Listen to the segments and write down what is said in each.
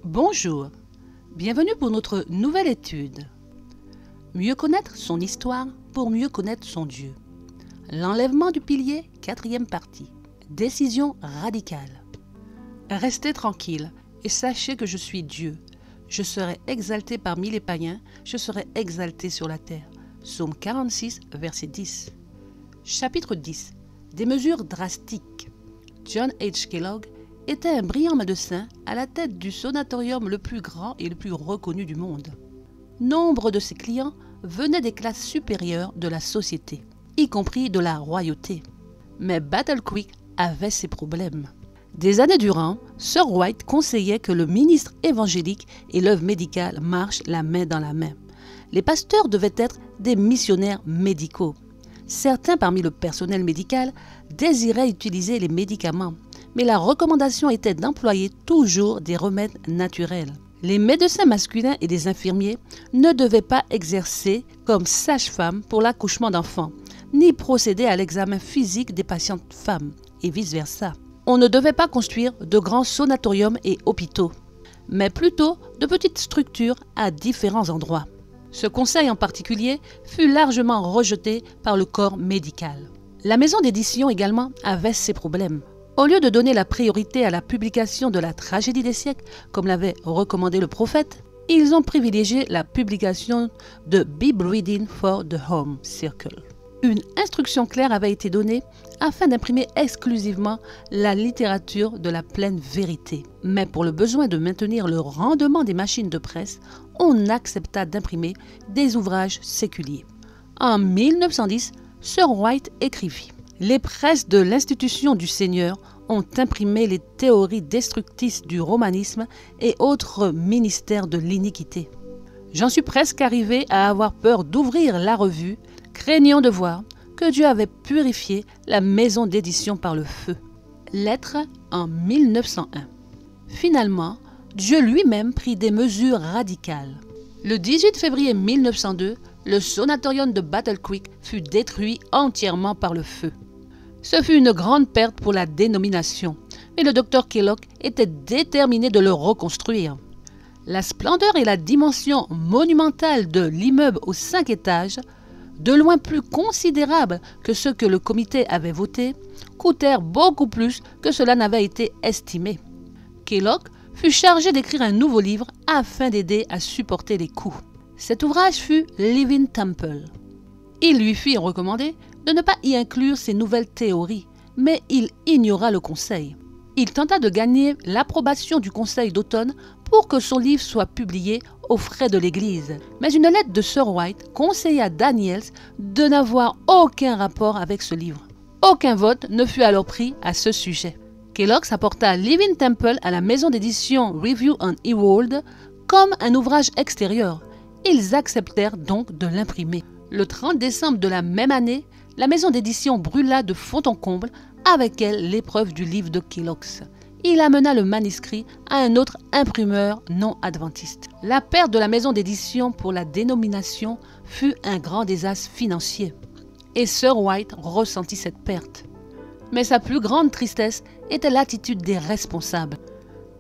Bonjour, bienvenue pour notre nouvelle étude. Mieux connaître son histoire pour mieux connaître son Dieu. L'enlèvement du pilier, 4e partie. Décision radicale. Restez tranquille et sachez que je suis Dieu. Je serai exalté parmi les païens, je serai exalté sur la terre. Psaume 46, verset 10. Chapitre 10. Des mesures drastiques. John H. Kellogg était un brillant médecin à la tête du sanatorium le plus grand et le plus reconnu du monde. Nombre de ses clients venaient des classes supérieures de la société, y compris de la royauté. Mais Battle Creek avait ses problèmes. Des années durant, Sir White conseillait que le ministre évangélique et l'œuvre médicale marchent la main dans la main. Les pasteurs devaient être des missionnaires médicaux. Certains parmi le personnel médical désiraient utiliser les médicaments, mais la recommandation était d'employer toujours des remèdes naturels. Les médecins masculins et les infirmiers ne devaient pas exercer comme sages-femmes pour l'accouchement d'enfants, ni procéder à l'examen physique des patientes femmes, et vice-versa. On ne devait pas construire de grands sanatoriums et hôpitaux, mais plutôt de petites structures à différents endroits. Ce conseil en particulier fut largement rejeté par le corps médical. La maison d'édition également avait ses problèmes. Au lieu de donner la priorité à la publication de la tragédie des siècles, comme l'avait recommandé le prophète, ils ont privilégié la publication de Bible Reading for the Home Circle. Une instruction claire avait été donnée afin d'imprimer exclusivement la littérature de la pleine vérité. Mais pour le besoin de maintenir le rendement des machines de presse, on accepta d'imprimer des ouvrages séculiers. En 1910, Sir White écrivit: « Les presses de l'institution du Seigneur ont imprimé les théories destructrices du romanisme et autres ministères de l'iniquité. J'en suis presque arrivé à avoir peur d'ouvrir la revue, craignant de voir que Dieu avait purifié la maison d'édition par le feu. » Lettre en 1901. Finalement, Dieu lui-même prit des mesures radicales. Le 18 février 1902, le sanatorium de Battle Creek fut détruit entièrement par le feu. Ce fut une grande perte pour la dénomination, mais le docteur Kellogg était déterminé de le reconstruire. La splendeur et la dimension monumentale de l'immeuble aux 5 étages, de loin plus considérables que ceux que le comité avait votés, coûtèrent beaucoup plus que cela n'avait été estimé. Kellogg fut chargé d'écrire un nouveau livre afin d'aider à supporter les coûts. Cet ouvrage fut Living Temple. Il lui fit recommander de ne pas y inclure ses nouvelles théories, mais il ignora le conseil. Il tenta de gagner l'approbation du conseil d'automne pour que son livre soit publié aux frais de l'Église. Mais une lettre de Sir White conseilla Daniels de n'avoir aucun rapport avec ce livre. Aucun vote ne fut alors pris à ce sujet. Kellogg apporta Living Temple à la maison d'édition Review and Herald comme un ouvrage extérieur. Ils acceptèrent donc de l'imprimer. Le 30 décembre de la même année, la maison d'édition brûla de fond en comble avec elle l'épreuve du livre de Kellogg. Il amena le manuscrit à un autre imprimeur non adventiste. La perte de la maison d'édition pour la dénomination fut un grand désastre financier. Et Sir White ressentit cette perte. Mais sa plus grande tristesse était l'attitude des responsables.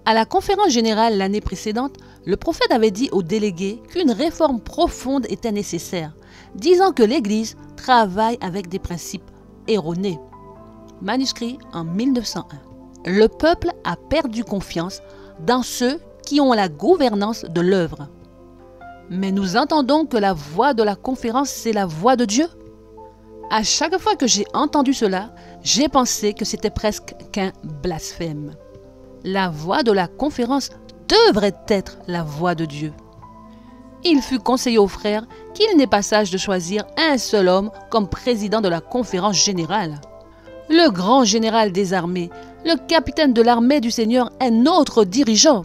À la conférence générale l'année précédente, le prophète avait dit aux délégués qu'une réforme profonde était nécessaire, disant que l'Église travaille avec des principes erronés. Manuscrit en 1901. Le peuple a perdu confiance dans ceux qui ont la gouvernance de l'œuvre. Mais nous entendons que la voix de la conférence, c'est la voix de Dieu. À chaque fois que j'ai entendu cela, j'ai pensé que c'était presque qu'un blasphème. La voix de la conférence devrait être la voix de Dieu. Il fut conseillé aux frères qu'il n'est pas sage de choisir un seul homme comme président de la conférence générale. Le grand général des armées, le capitaine de l'armée du Seigneur est notre dirigeant.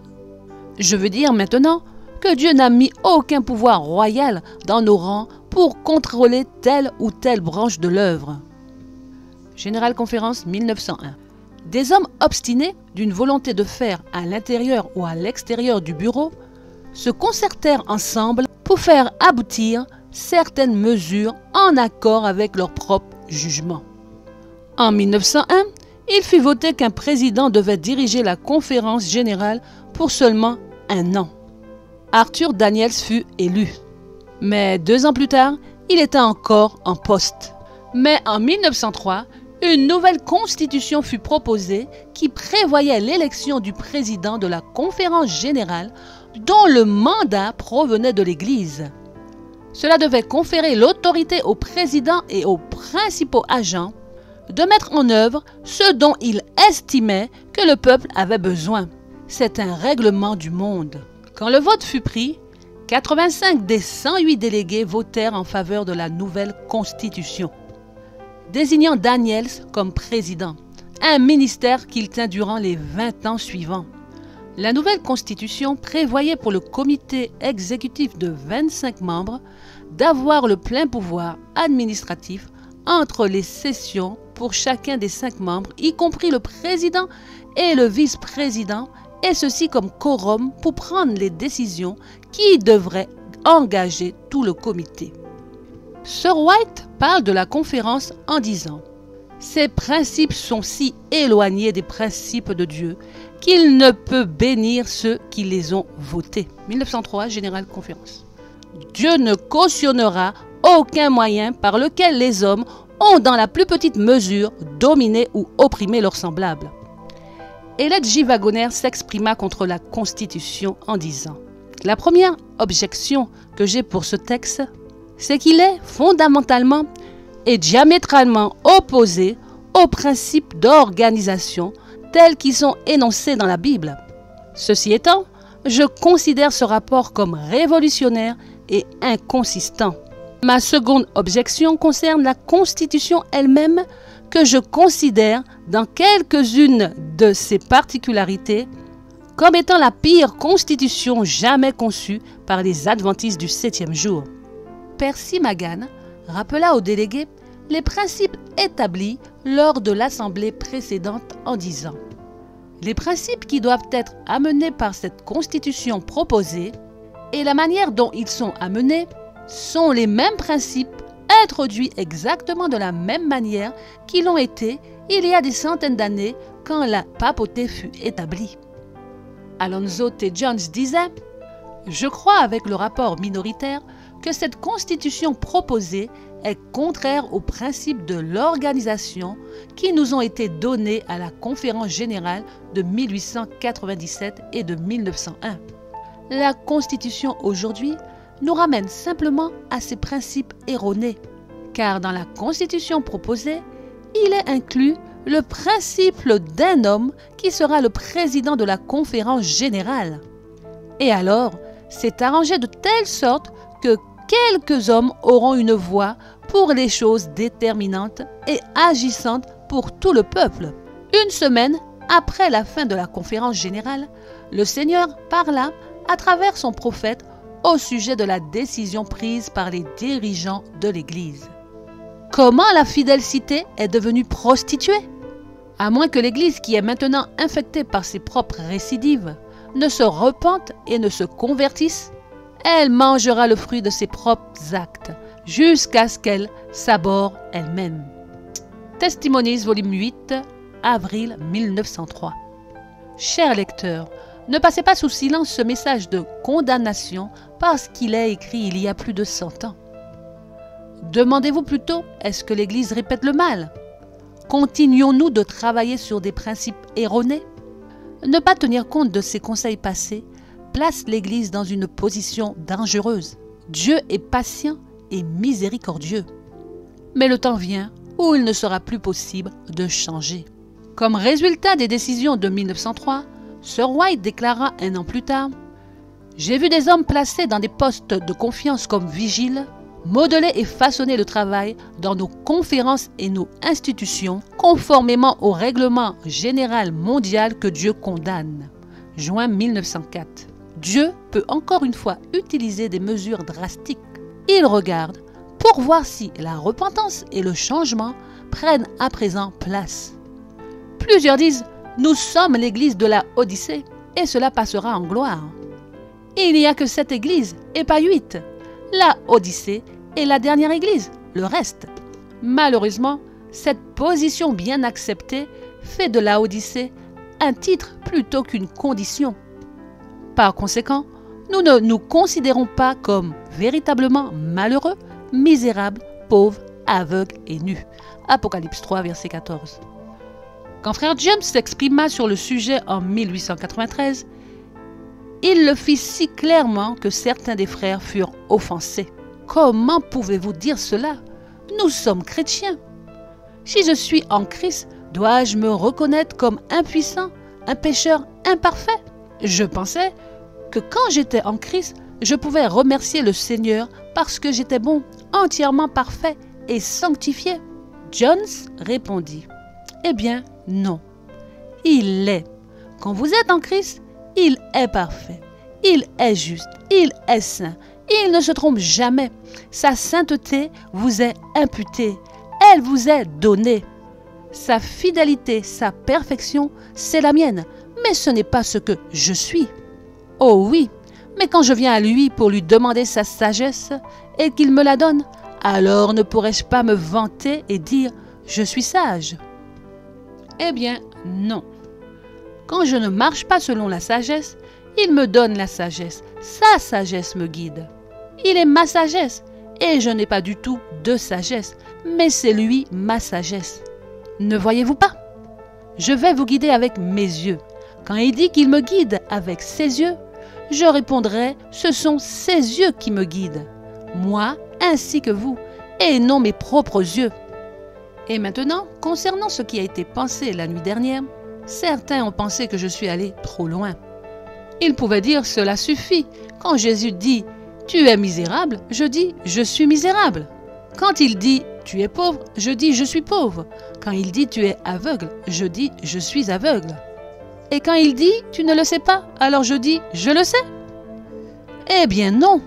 Je veux dire maintenant que Dieu n'a mis aucun pouvoir royal dans nos rangs pour contrôler telle ou telle branche de l'œuvre. Générale Conférence 1901. Des hommes obstinés, d'une volonté de faire à l'intérieur ou à l'extérieur du bureau, se concertèrent ensemble pour faire aboutir certaines mesures en accord avec leur propre jugement. En 1901, il fut voté qu'un président devait diriger la conférence générale pour seulement 1 an. Arthur Daniels fut élu. Mais 2 ans plus tard, il était encore en poste. Mais en 1903, une nouvelle constitution fut proposée qui prévoyait l'élection du président de la conférence générale dont le mandat provenait de l'Église. Cela devait conférer l'autorité au président et aux principaux agents de mettre en œuvre ce dont il estimait que le peuple avait besoin. C'est un règlement du monde. Quand le vote fut pris, 85 des 108 délégués votèrent en faveur de la nouvelle constitution, désignant Daniels comme président, un ministère qu'il tint durant les 20 ans suivants. La nouvelle constitution prévoyait pour le comité exécutif de 25 membres d'avoir le plein pouvoir administratif entre les sessions pour chacun des 5 membres, y compris le président et le vice-président, et ceci comme quorum pour prendre les décisions qui devraient engager tout le comité. Sir White parle de la conférence en disant « Ces principes sont si éloignés des principes de Dieu qu'il ne peut bénir ceux qui les ont votés. » 1903, Générale Conférence. Dieu ne cautionnera aucun moyen par lequel les hommes ont dans la plus petite mesure dominé ou opprimé leurs semblables. Elliott J. Wagoner s'exprima contre la Constitution en disant « La première objection que j'ai pour ce texte, c'est qu'il est fondamentalement et diamétralement opposé aux principes d'organisation tels qu'ils sont énoncés dans la Bible. Ceci étant, je considère ce rapport comme révolutionnaire et inconsistant. Ma seconde objection concerne la Constitution elle-même que je considère dans quelques-unes de ses particularités comme étant la pire constitution jamais conçue par les adventistes du 7e jour. Percy Magan rappela aux délégués les principes établis lors de l'assemblée précédente en disant « Les principes qui doivent être amenés par cette constitution proposée et la manière dont ils sont amenés sont les mêmes principes introduits exactement de la même manière qu'ils l'ont été il y a des centaines d'années quand la papauté fut établie. » Alonzo T. Jones disait « Je crois avec le rapport minoritaire que cette constitution proposée est contraire aux principes de l'organisation qui nous ont été donnés à la conférence générale de 1897 et de 1901. La constitution aujourd'hui nous ramène simplement à ces principes erronés, car dans la constitution proposée, il est inclus le principe d'un homme qui sera le président de la conférence générale. Et alors, c'est arrangé de telle sorte que quelques hommes auront une voix pour les choses déterminantes et agissantes pour tout le peuple. Une semaine après la fin de la conférence générale, le Seigneur parla à travers son prophète au sujet de la décision prise par les dirigeants de l'Église. Comment la fidèle cité est devenue prostituée? À moins que l'Église, qui est maintenant infectée par ses propres récidives, ne se repente et ne se convertisse, elle mangera le fruit de ses propres actes, jusqu'à ce qu'elle s'abhorre elle-même. Testimonies, volume 8, avril 1903. Chers lecteurs, ne passez pas sous silence ce message de condamnation parce qu'il est écrit il y a plus de 100 ans. Demandez-vous plutôt, est-ce que l'Église répète le mal? Continuons-nous de travailler sur des principes erronés? Ne pas tenir compte de ces conseils passés place l'Église dans une position dangereuse. Dieu est patient et miséricordieux. Mais le temps vient où il ne sera plus possible de changer. Comme résultat des décisions de 1903, Sir White déclara 1 an plus tard « J'ai vu des hommes placés dans des postes de confiance comme vigiles, modeler et façonner le travail dans nos conférences et nos institutions conformément au règlement général mondial que Dieu condamne. » Juin 1904. Dieu peut encore une fois utiliser des mesures drastiques. Il regarde pour voir si la repentance et le changement prennent à présent place. Plusieurs disent « Nous sommes l'église de la Odyssée et cela passera en gloire. » Il n'y a que 7 églises et pas 8. La Odyssée est la dernière église, le reste. Malheureusement, cette position bien acceptée fait de la Odyssée un titre plutôt qu'une condition. Par conséquent, nous ne nous considérons pas comme véritablement malheureux, misérables, pauvres, aveugles et nus. Apocalypse 3, verset 14. Quand frère James s'exprima sur le sujet en 1893, il le fit si clairement que certains des frères furent offensés. Comment pouvez-vous dire cela? Nous sommes chrétiens. Si je suis en Christ, dois-je me reconnaître comme impuissant, un pécheur imparfait? Je pensais que quand j'étais en Christ, je pouvais remercier le Seigneur parce que j'étais bon, entièrement parfait et sanctifié. Jones répondit, « Eh bien, non. Il l'est. Quand vous êtes en Christ, il est parfait, il est juste, il est saint, il ne se trompe jamais. Sa sainteté vous est imputée, elle vous est donnée. Sa fidélité, sa perfection, c'est la mienne, mais ce n'est pas ce que je suis. Oh oui, mais quand je viens à lui pour lui demander sa sagesse et qu'il me la donne, alors ne pourrais-je pas me vanter et dire « je suis sage ». Eh bien, non. Quand je ne marche pas selon la sagesse, il me donne la sagesse. Sa sagesse me guide. Il est ma sagesse et je n'ai pas du tout de sagesse, mais c'est lui ma sagesse. Ne voyez-vous pas? Je vais vous guider avec mes yeux. Quand il dit qu'il me guide avec ses yeux, je répondrai, ce sont ses yeux qui me guident, moi ainsi que vous, et non mes propres yeux. Et maintenant, concernant ce qui a été pensé la nuit dernière, certains ont pensé que je suis allé trop loin. Ils pouvaient dire, cela suffit. Quand Jésus dit, tu es misérable, je dis, je suis misérable. Quand il dit, tu es pauvre, je dis, je suis pauvre. Quand il dit, tu es aveugle, je dis, je suis aveugle. Et quand il dit, tu ne le sais pas, alors je dis, je le sais. Eh bien non.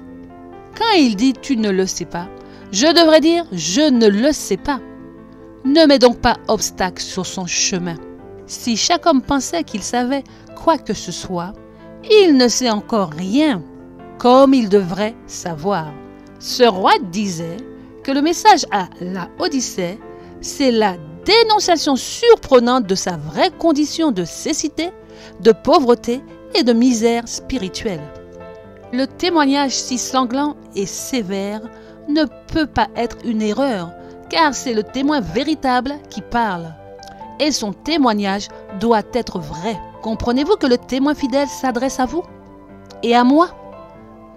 Quand il dit, tu ne le sais pas, je devrais dire, je ne le sais pas. Ne mets donc pas obstacle sur son chemin. Si chaque homme pensait qu'il savait quoi que ce soit, il ne sait encore rien, comme il devrait savoir. Sir White disait que le message à la Odyssée, c'est la dénonciation surprenante de sa vraie condition de cécité, de pauvreté et de misère spirituelle. Le témoignage si sanglant et sévère ne peut pas être une erreur, car c'est le témoin véritable qui parle. Et son témoignage doit être vrai. Comprenez-vous que le témoin fidèle s'adresse à vous et à moi?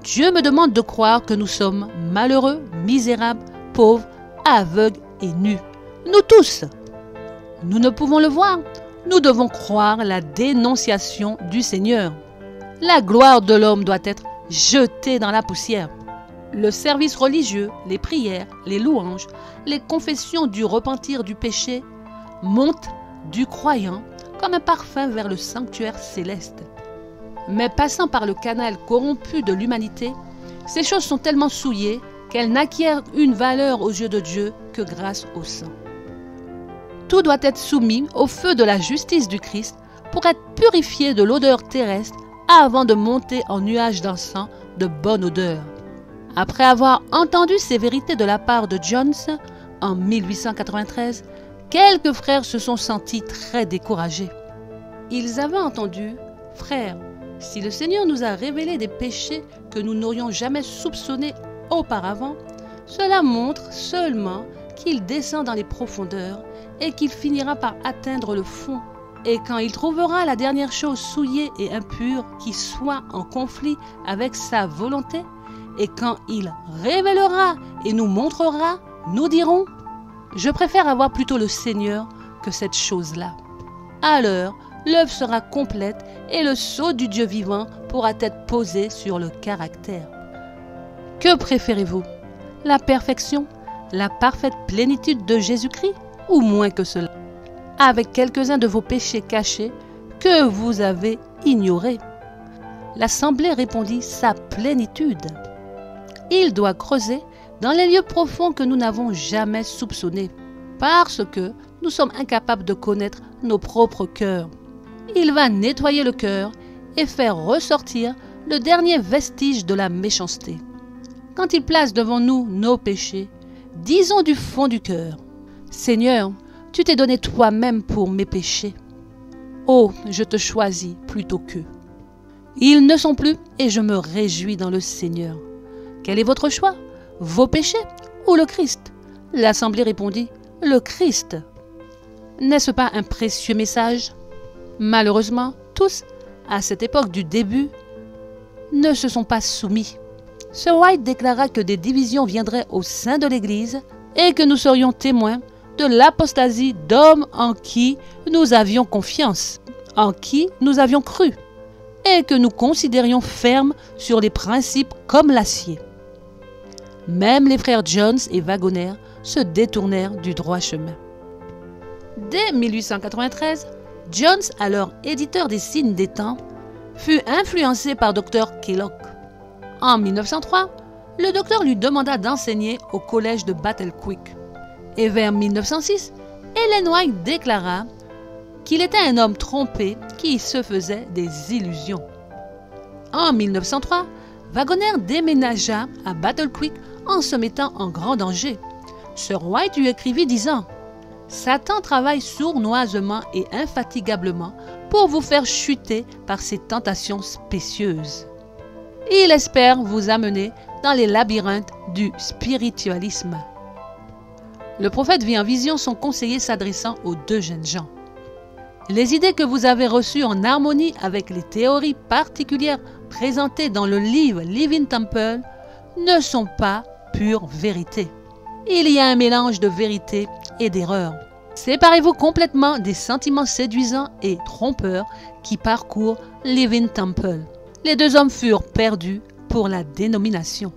Dieu me demande de croire que nous sommes malheureux, misérables, pauvres, aveugles et nus. Nous tous. Nous ne pouvons le voir. Nous devons croire la dénonciation du Seigneur. La gloire de l'homme doit être jetée dans la poussière. Le service religieux, les prières, les louanges, les confessions du repentir du péché montent du croyant comme un parfum vers le sanctuaire céleste. Mais passant par le canal corrompu de l'humanité, ces choses sont tellement souillées qu'elles n'acquièrent une valeur aux yeux de Dieu que grâce au sang. Tout doit être soumis au feu de la justice du Christ pour être purifié de l'odeur terrestre avant de monter en nuage d'encens de bonne odeur. Après avoir entendu ces vérités de la part de Jones en 1893, quelques frères se sont sentis très découragés. Ils avaient entendu, « Frères, si le Seigneur nous a révélé des péchés que nous n'aurions jamais soupçonnés auparavant, cela montre seulement qu'il descend dans les profondeurs et qu'il finira par atteindre le fond. Et quand il trouvera la dernière chose souillée et impure qui soit en conflit avec sa volonté, et quand il révélera et nous montrera, nous dirons, je préfère avoir plutôt le Seigneur que cette chose-là. Alors, l'œuvre sera complète et le sceau du Dieu vivant pourra être posé sur le caractère. Que préférez-vous? La perfection, la parfaite plénitude de Jésus-Christ ou moins que cela? Avec quelques-uns de vos péchés cachés que vous avez ignorés. L'assemblée répondit sa plénitude. Il doit creuser dans les lieux profonds que nous n'avons jamais soupçonnés, parce que nous sommes incapables de connaître nos propres cœurs. Il va nettoyer le cœur et faire ressortir le dernier vestige de la méchanceté. Quand il place devant nous nos péchés, disons du fond du cœur, « Seigneur, tu t'es donné toi-même pour mes péchés. Oh, je te choisis plutôt qu'eux. » Ils ne sont plus et je me réjouis dans le Seigneur. Quel est votre choix? Vos péchés ou le Christ? L'assemblée répondit, le Christ. N'est-ce pas un précieux message? Malheureusement, tous, à cette époque du début, ne se sont pas soumis. Sir White déclara que des divisions viendraient au sein de l'Église et que nous serions témoins de l'apostasie d'hommes en qui nous avions confiance, en qui nous avions cru, et que nous considérions fermes sur les principes comme l'acier. Même les frères Jones et Wagoner se détournèrent du droit chemin. Dès 1893, Jones, alors éditeur des Signes des Temps, fut influencé par Dr. Kellogg. En 1903, le docteur lui demanda d'enseigner au collège de Battle Creek. Et vers 1906, Ellen White déclara qu'il était un homme trompé qui se faisait des illusions. En 1903, Wagoner déménagea à Battle Creek en se mettant en grand danger. Sir White lui écrivit disant « Satan travaille sournoisement et infatigablement pour vous faire chuter par ses tentations spécieuses. Il espère vous amener dans les labyrinthes du spiritualisme. » Le prophète vit en vision son conseiller s'adressant aux deux jeunes gens. Les idées que vous avez reçues en harmonie avec les théories particulières présentées dans le livre Living Temple ne sont pas pure vérité. Il y a un mélange de vérité et d'erreur. Séparez-vous complètement des sentiments séduisants et trompeurs qui parcourent Living Temple. Les deux hommes furent perdus pour la dénomination.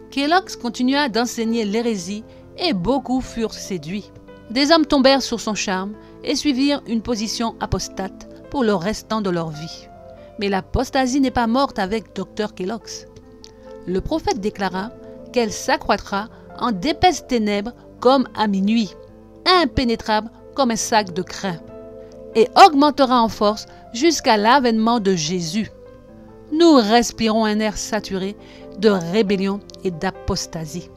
Kellogg continua d'enseigner l'hérésie et beaucoup furent séduits. Des hommes tombèrent sur son charme et suivirent une position apostate pour le restant de leur vie. Mais l'apostasie n'est pas morte avec Dr. Kellogg. Le prophète déclara qu'elle s'accroîtra en d'épaisses ténèbres comme à minuit, impénétrable comme un sac de crin, et augmentera en force jusqu'à l'avènement de Jésus. Nous respirons un air saturé de rébellion et d'apostasie.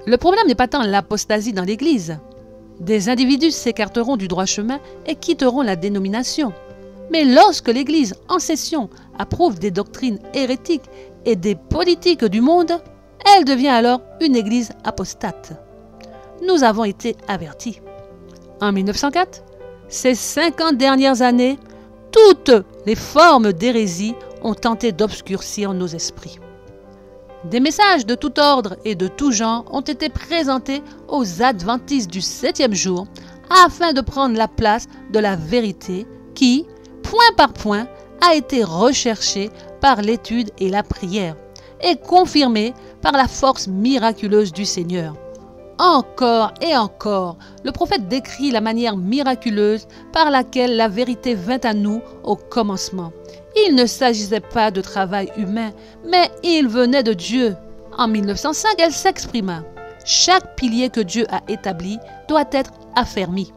Le problème n'est pas tant l'apostasie dans l'Église. Des individus s'écarteront du droit chemin et quitteront la dénomination. Mais lorsque l'Église en session approuve des doctrines hérétiques et des politiques du monde, elle devient alors une Église apostate. Nous avons été avertis. En 1904, ces 50 dernières années, toutes les formes d'hérésie ont tenté d'obscurcir nos esprits. Des messages de tout ordre et de tout genre ont été présentés aux adventistes du 7e jour afin de prendre la place de la vérité qui, point par point, a été recherchée par l'étude et la prière et confirmée par la force miraculeuse du Seigneur. Encore et encore, le prophète décrit la manière miraculeuse par laquelle la vérité vint à nous au commencement. Il ne s'agissait pas de travail humain, mais il venait de Dieu. En 1905, elle s'exprima. Chaque pilier que Dieu a établi doit être affermi.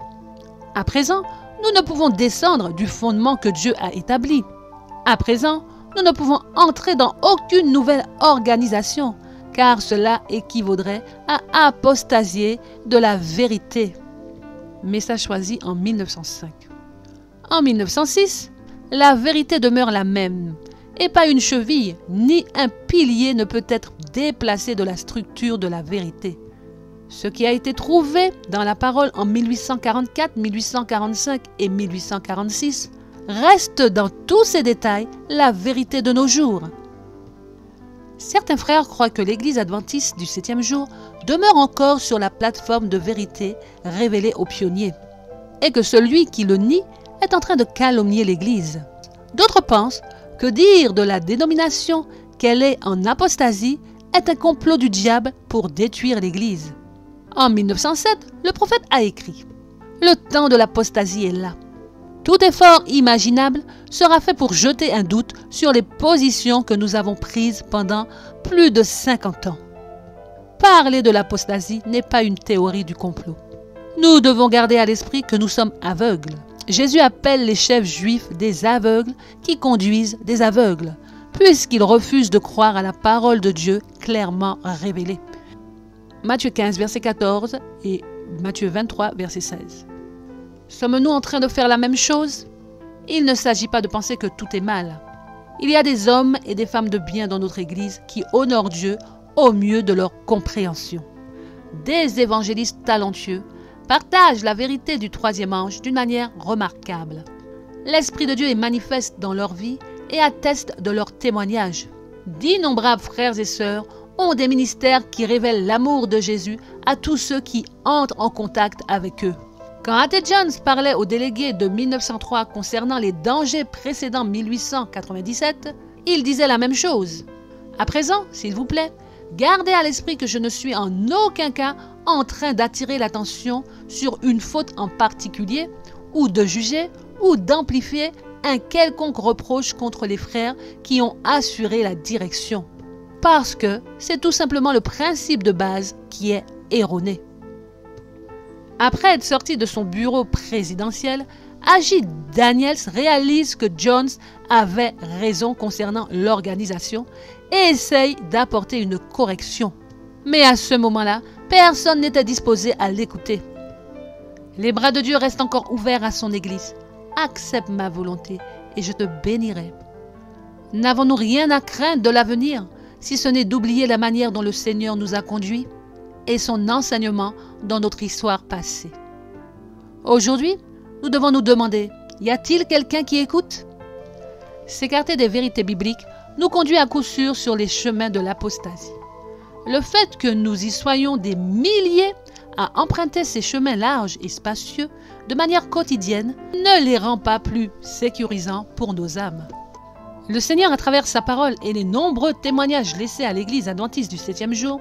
À présent, nous ne pouvons descendre du fondement que Dieu a établi. À présent, nous ne pouvons entrer dans aucune nouvelle organisation, car cela équivaudrait à apostasier de la vérité. Message choisi en 1905. En 1906, la vérité demeure la même, et pas une cheville ni un pilier ne peut être déplacé de la structure de la vérité. Ce qui a été trouvé dans la parole en 1844, 1845 et 1846 reste dans tous ses détails la vérité de nos jours. Certains frères croient que l'Église adventiste du 7e jour demeure encore sur la plateforme de vérité révélée aux pionniers, et que celui qui le nie est en train de calomnier l'Église. D'autres pensent que dire de la dénomination qu'elle est en apostasie est un complot du diable pour détruire l'Église. En 1907, le prophète a écrit « Le temps de l'apostasie est là. Tout effort imaginable sera fait pour jeter un doute sur les positions que nous avons prises pendant plus de 50 ans. Parler de l'apostasie n'est pas une théorie du complot. Nous devons garder à l'esprit que nous sommes aveugles. Jésus appelle les chefs juifs des aveugles qui conduisent des aveugles, puisqu'ils refusent de croire à la parole de Dieu clairement révélée. Matthieu 15, verset 14 et Matthieu 23, verset 16. Sommes-nous en train de faire la même chose? Il ne s'agit pas de penser que tout est mal. Il y a des hommes et des femmes de bien dans notre Église qui honorent Dieu au mieux de leur compréhension. Des évangélistes talentueux partagent la vérité du troisième ange d'une manière remarquable. L'Esprit de Dieu est manifeste dans leur vie et atteste de leur témoignage. D'innombrables frères et sœurs ont des ministères qui révèlent l'amour de Jésus à tous ceux qui entrent en contact avec eux. Quand A.T. Jones parlait aux délégués de 1903 concernant les dangers précédant 1897, il disait la même chose. À présent, s'il vous plaît, gardez à l'esprit que je ne suis en aucun cas en train d'attirer l'attention sur une faute en particulier, ou de juger, ou d'amplifier un quelconque reproche contre les frères qui ont assuré la direction. Parce que c'est tout simplement le principe de base qui est erroné. Après être sorti de son bureau présidentiel, A.J. Daniels réalise que Jones avait raison concernant l'organisation et essaye d'apporter une correction. Mais à ce moment-là, personne n'était disposé à l'écouter. Les bras de Dieu restent encore ouverts à son Église. Accepte ma volonté et je te bénirai. N'avons-nous rien à craindre de l'avenir, si ce n'est d'oublier la manière dont le Seigneur nous a conduits et son enseignement dans notre histoire passée? Aujourd'hui, nous devons nous demander, y a-t-il quelqu'un qui écoute? S'écarter des vérités bibliques nous conduit à coup sûr sur les chemins de l'apostasie. Le fait que nous y soyons des milliers à emprunter ces chemins larges et spacieux de manière quotidienne ne les rend pas plus sécurisants pour nos âmes. Le Seigneur, à travers sa parole et les nombreux témoignages laissés à l'Église adventiste du 7e jour,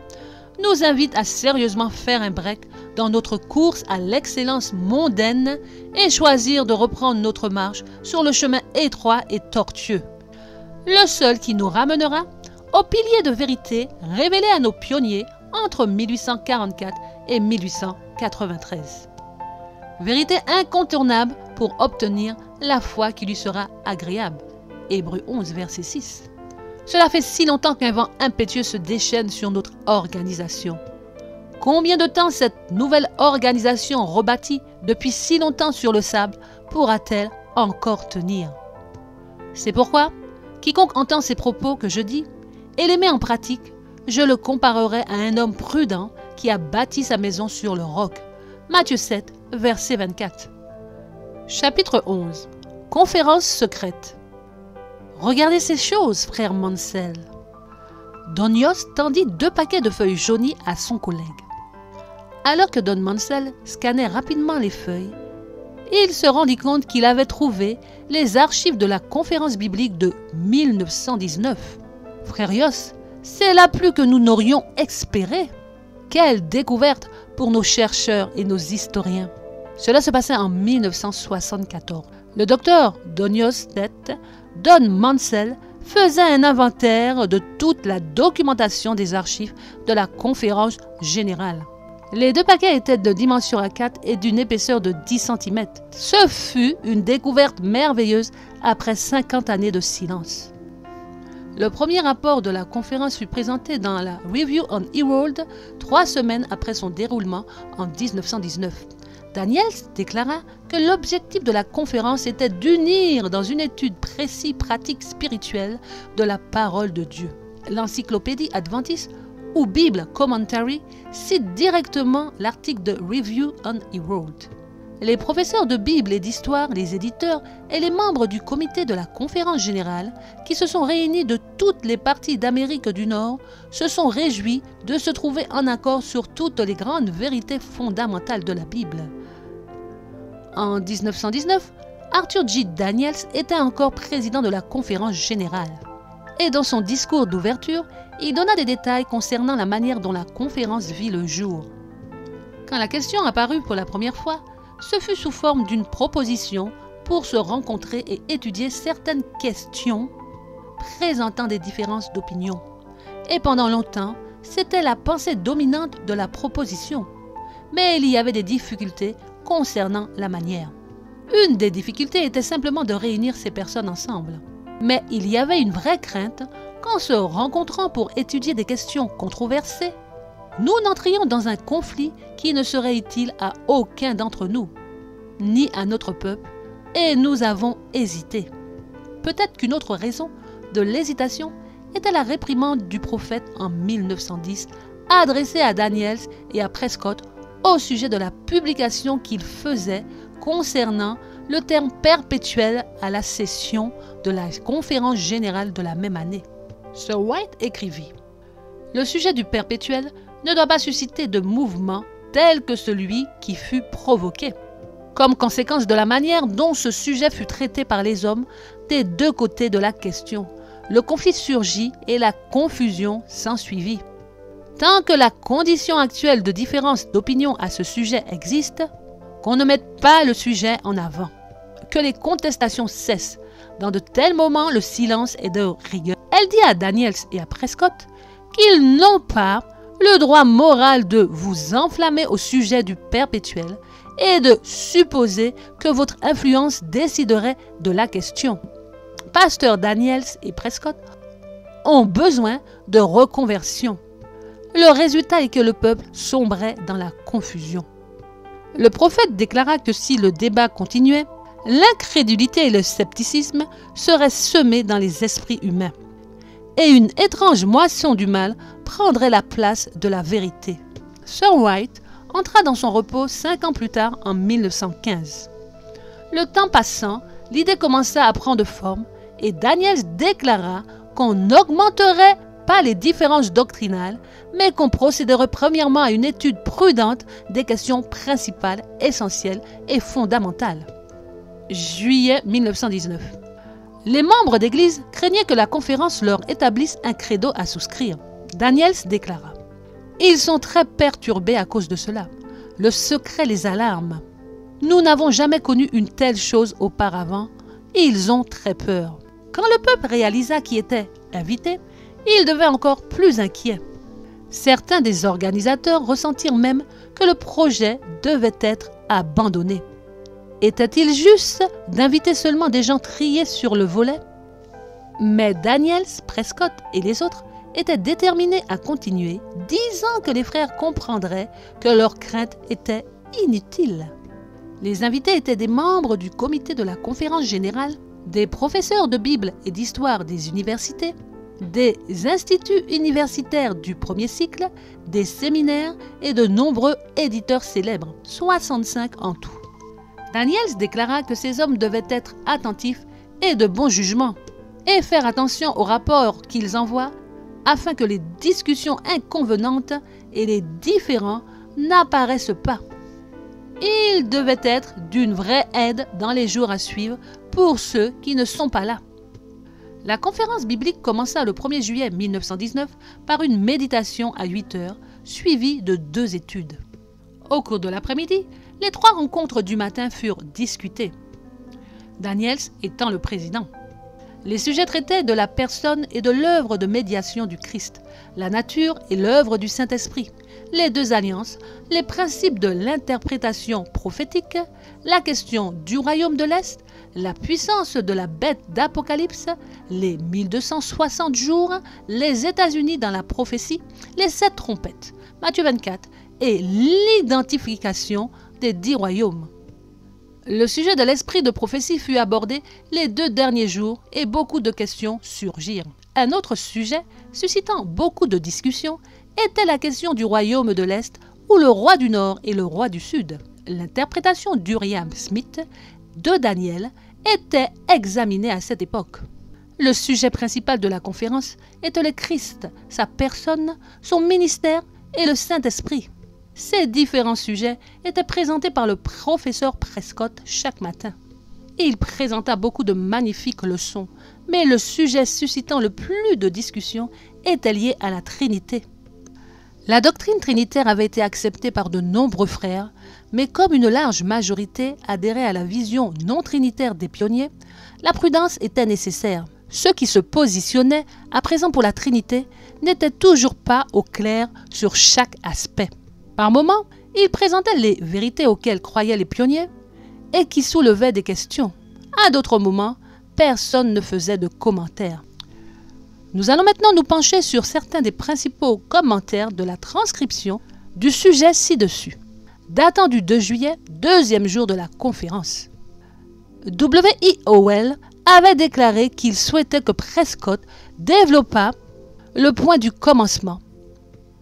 nous invite à sérieusement faire un break dans notre course à l'excellence mondaine et choisir de reprendre notre marche sur le chemin étroit et tortueux. Le seul qui nous ramènera au pilier de vérité révélé à nos pionniers entre 1844 et 1893. Vérité incontournable pour obtenir la foi qui lui sera agréable. Hébreux 11, verset 6. Cela fait si longtemps qu'un vent impétueux se déchaîne sur notre organisation. Combien de temps cette nouvelle organisation rebâtie depuis si longtemps sur le sable pourra-t-elle encore tenir? C'est pourquoi, quiconque entend ces propos que je dis et les met en pratique, je le comparerai à un homme prudent qui a bâti sa maison sur le roc. Matthieu 7, verset 24. Chapitre 11. Conférence secrète. Regardez ces choses, frère Mansell. Don Yost tendit 2 paquets de feuilles jaunies à son collègue. Alors que Don Mansell scannait rapidement les feuilles, il se rendit compte qu'il avait trouvé les archives de la conférence biblique de 1919. Frère Yost, c'est là plus que nous n'aurions espéré. Quelle découverte pour nos chercheurs et nos historiens. Cela se passait en 1974. Le docteur Don Yost, Don Mansell, faisait un inventaire de toute la documentation des archives de la conférence générale. Les 2 paquets étaient de dimension A4 et d'une épaisseur de 10 cm. Ce fut une découverte merveilleuse après 50 années de silence. Le premier rapport de la conférence fut présenté dans la Review on eWorld 3 semaines après son déroulement en 1919. Daniels déclara que l'objectif de la conférence était d'unir dans une étude précise pratique spirituelle de la parole de Dieu. L'encyclopédie adventiste ou Bible Commentary cite directement l'article de Review on eWorld. Les professeurs de Bible et d'histoire, les éditeurs et les membres du comité de la conférence générale, qui se sont réunis de toutes les parties d'Amérique du Nord, se sont réjouis de se trouver en accord sur toutes les grandes vérités fondamentales de la Bible. En 1919, Arthur J. Daniels était encore président de la conférence générale. Et dans son discours d'ouverture, il donna des détails concernant la manière dont la conférence vit le jour. Quand la question apparut pour la première fois, ce fut sous forme d'une proposition pour se rencontrer et étudier certaines questions présentant des différences d'opinion. Et pendant longtemps, c'était la pensée dominante de la proposition. Mais il y avait des difficultés concernant la manière. Une des difficultés était simplement de réunir ces personnes ensemble. Mais il y avait une vraie crainte qu'en se rencontrant pour étudier des questions controversées, nous n'entrions dans un conflit qui ne serait utile à aucun d'entre nous, ni à notre peuple, et nous avons hésité. Peut-être qu'une autre raison de l'hésitation était la réprimande du prophète en 1910 adressée à Daniels et à Prescott au sujet de la publication qu'ils faisaient concernant le terme perpétuel à la session de la conférence générale de la même année. Sir White écrivit « Le sujet du perpétuel ne doit pas susciter de mouvement tel que celui qui fut provoqué. Comme conséquence de la manière dont ce sujet fut traité par les hommes des deux côtés de la question, le conflit surgit et la confusion s'ensuivit. Tant que la condition actuelle de différence d'opinion à ce sujet existe, qu'on ne mette pas le sujet en avant, que les contestations cessent. Dans de tels moments, le silence est de rigueur. » Elle dit à Daniels et à Prescott qu'ils n'ont pas le droit moral de vous enflammer au sujet du perpétuel et de supposer que votre influence déciderait de la question. Pasteur Daniels et Prescott ont besoin de reconversion. Le résultat est que le peuple sombrait dans la confusion. Le prophète déclara que si le débat continuait, l'incrédulité et le scepticisme seraient semés dans les esprits humains, et une étrange moisson du mal prendrait la place de la vérité. Sir White entra dans son repos 5 ans plus tard, en 1915. Le temps passant, l'idée commença à prendre forme, et Daniels déclara qu'on n'augmenterait pas les différences doctrinales, mais qu'on procéderait premièrement à une étude prudente des questions principales, essentielles et fondamentales. Juillet 1919. Les membres d'Église craignaient que la conférence leur établisse un credo à souscrire. Daniels déclara « Ils sont très perturbés à cause de cela. Le secret les alarme. Nous n'avons jamais connu une telle chose auparavant. Ils ont très peur. » Quand le peuple réalisa qui était invité, il devint encore plus inquiet. Certains des organisateurs ressentirent même que le projet devait être abandonné. Était-il juste d'inviter seulement des gens triés sur le volet? Mais Daniels, Prescott et les autres étaient déterminés à continuer, disant que les frères comprendraient que leur crainte était inutile. Les invités étaient des membres du comité de la conférence générale, des professeurs de Bible et d'histoire des universités, des instituts universitaires du premier cycle, des séminaires et de nombreux éditeurs célèbres, 65 en tout. Daniels déclara que ces hommes devaient être attentifs et de bon jugement, et faire attention aux rapports qu'ils envoient afin que les discussions inconvenantes et les différends n'apparaissent pas. Ils devaient être d'une vraie aide dans les jours à suivre pour ceux qui ne sont pas là. La conférence biblique commença le 1er juillet 1919 par une méditation à 8 heures, suivie de 2 études. Au cours de l'après-midi, les 3 rencontres du matin furent discutées, Daniels étant le président. Les sujets traitaient de la personne et de l'œuvre de médiation du Christ, la nature et l'œuvre du Saint-Esprit, les 2 alliances, les principes de l'interprétation prophétique, la question du royaume de l'Est, la puissance de la bête d'Apocalypse, les 1260 jours, les États-Unis dans la prophétie, les 7 trompettes, Matthieu 24, et l'identification des 10 royaumes. Le sujet de l'esprit de prophétie fut abordé les 2 derniers jours et beaucoup de questions surgirent. Un autre sujet, suscitant beaucoup de discussions, était la question du royaume de l'Est ou le roi du Nord et le roi du Sud. L'interprétation d'Uriah Smith de Daniel était examinée à cette époque. Le sujet principal de la conférence était le Christ, sa personne, son ministère et le Saint-Esprit. Ces différents sujets étaient présentés par le professeur Prescott chaque matin. Il présenta beaucoup de magnifiques leçons, mais le sujet suscitant le plus de discussions était lié à la Trinité. La doctrine trinitaire avait été acceptée par de nombreux frères, mais comme une large majorité adhérait à la vision non trinitaire des pionniers, la prudence était nécessaire. Ceux qui se positionnaient à présent pour la Trinité n'étaient toujours pas au clair sur chaque aspect. Par moments, ils présentaient les vérités auxquelles croyaient les pionniers et qui soulevaient des questions. À d'autres moments, personne ne faisait de commentaires. Nous allons maintenant nous pencher sur certains des principaux commentaires de la transcription du sujet ci-dessus, datant du 2 juillet, 2e jour de la conférence. W.E. Howell avait déclaré qu'il souhaitait que Prescott développât le point du commencement.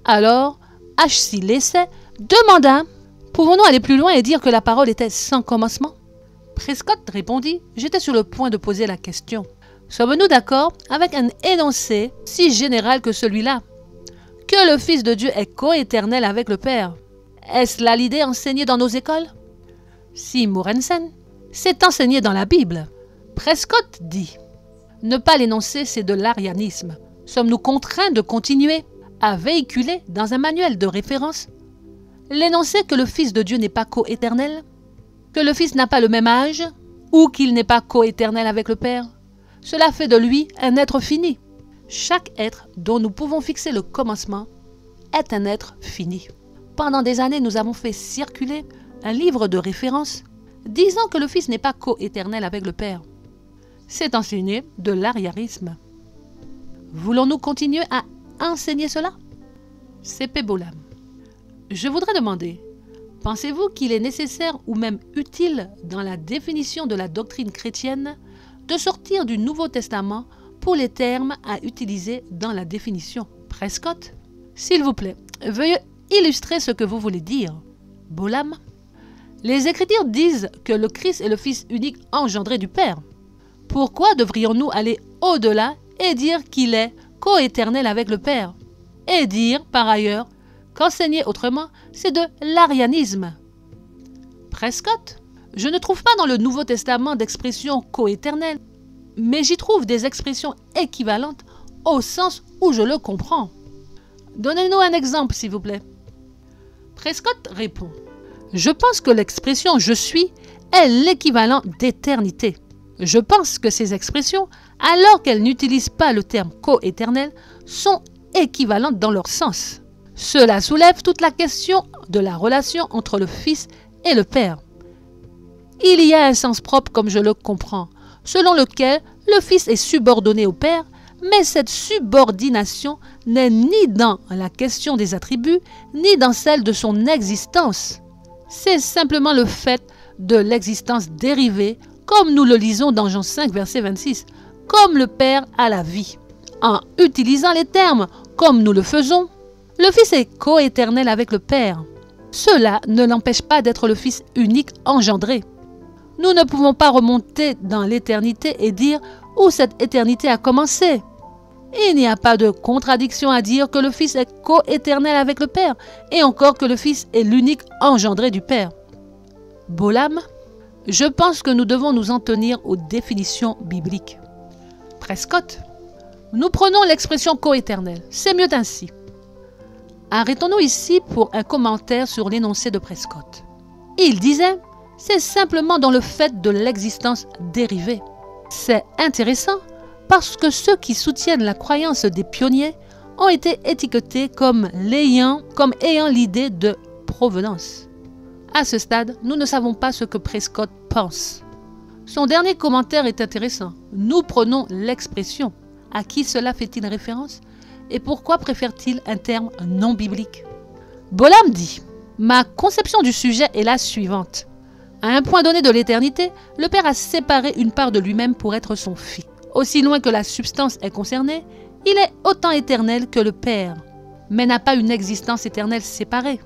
Alors, H.C. Lacey demanda « Pouvons-nous aller plus loin et dire que la parole était sans commencement ?» Prescott répondit « J'étais sur le point de poser la question. Sommes-nous d'accord avec un énoncé si général que celui-là? Que le Fils de Dieu est coéternel avec le Père. Est-ce là l'idée enseignée dans nos écoles? » Si Morensen, c'est enseigné dans la Bible. Prescott dit « Ne pas l'énoncer, c'est de l'arianisme. Sommes-nous contraints de continuer à véhiculer dans un manuel de référence l'énoncé que le Fils de Dieu n'est pas coéternel, que le Fils n'a pas le même âge ou qu'il n'est pas coéternel avec le Père? Cela fait de lui un être fini. Chaque être dont nous pouvons fixer le commencement est un être fini. Pendant des années, nous avons fait circuler un livre de référence disant que le Fils n'est pas coéternel avec le Père. C'est enseigné de l'arianisme. Voulons-nous continuer à enseigner cela? C.P. Bolam. Je voudrais demander, pensez-vous qu'il est nécessaire ou même utile dans la définition de la doctrine chrétienne de sortir du Nouveau Testament pour les termes à utiliser dans la définition? Prescott, s'il vous plaît, veuillez illustrer ce que vous voulez dire. Bolam. Les Écritures disent que le Christ est le Fils unique engendré du Père. Pourquoi devrions-nous aller au-delà et dire qu'il est coéternel avec le Père? Et dire, par ailleurs, qu'enseigner autrement, c'est de l'arianisme. Prescott, je ne trouve pas dans le Nouveau Testament d'expression coéternelle, mais j'y trouve des expressions équivalentes au sens où je le comprends. Donnez-nous un exemple, s'il vous plaît. Prescott répond, je pense que l'expression « je suis » est l'équivalent d'éternité. Je pense que ces expressions, alors qu'elles n'utilisent pas le terme coéternel, sont équivalentes dans leur sens. Cela soulève toute la question de la relation entre le Fils et le Père. Il y a un sens propre comme je le comprends, selon lequel le Fils est subordonné au Père, mais cette subordination n'est ni dans la question des attributs, ni dans celle de son existence. C'est simplement le fait de l'existence dérivée, comme nous le lisons dans Jean 5, verset 26, comme le Père a la vie. En utilisant les termes comme nous le faisons, le Fils est coéternel avec le Père. Cela ne l'empêche pas d'être le Fils unique engendré. Nous ne pouvons pas remonter dans l'éternité et dire où cette éternité a commencé. Il n'y a pas de contradiction à dire que le Fils est coéternel avec le Père et encore que le Fils est l'unique engendré du Père. Bolam, je pense que nous devons nous en tenir aux définitions bibliques. Prescott, nous prenons l'expression coéternel. C'est mieux ainsi. Arrêtons-nous ici pour un commentaire sur l'énoncé de Prescott. Il disait, c'est simplement dans le fait de l'existence dérivée. C'est intéressant parce que ceux qui soutiennent la croyance des pionniers ont été étiquetés comme ayant l'idée de provenance. À ce stade, nous ne savons pas ce que Prescott pense. Son dernier commentaire est intéressant. Nous prenons l'expression. À qui cela fait-il référence? Et pourquoi préfère-t-il un terme non biblique? Bolam dit, ma conception du sujet est la suivante. À un point donné de l'éternité, le Père a séparé une part de lui-même pour être son Fils. Aussi loin que la substance est concernée, il est autant éternel que le Père, mais n'a pas une existence éternelle séparée.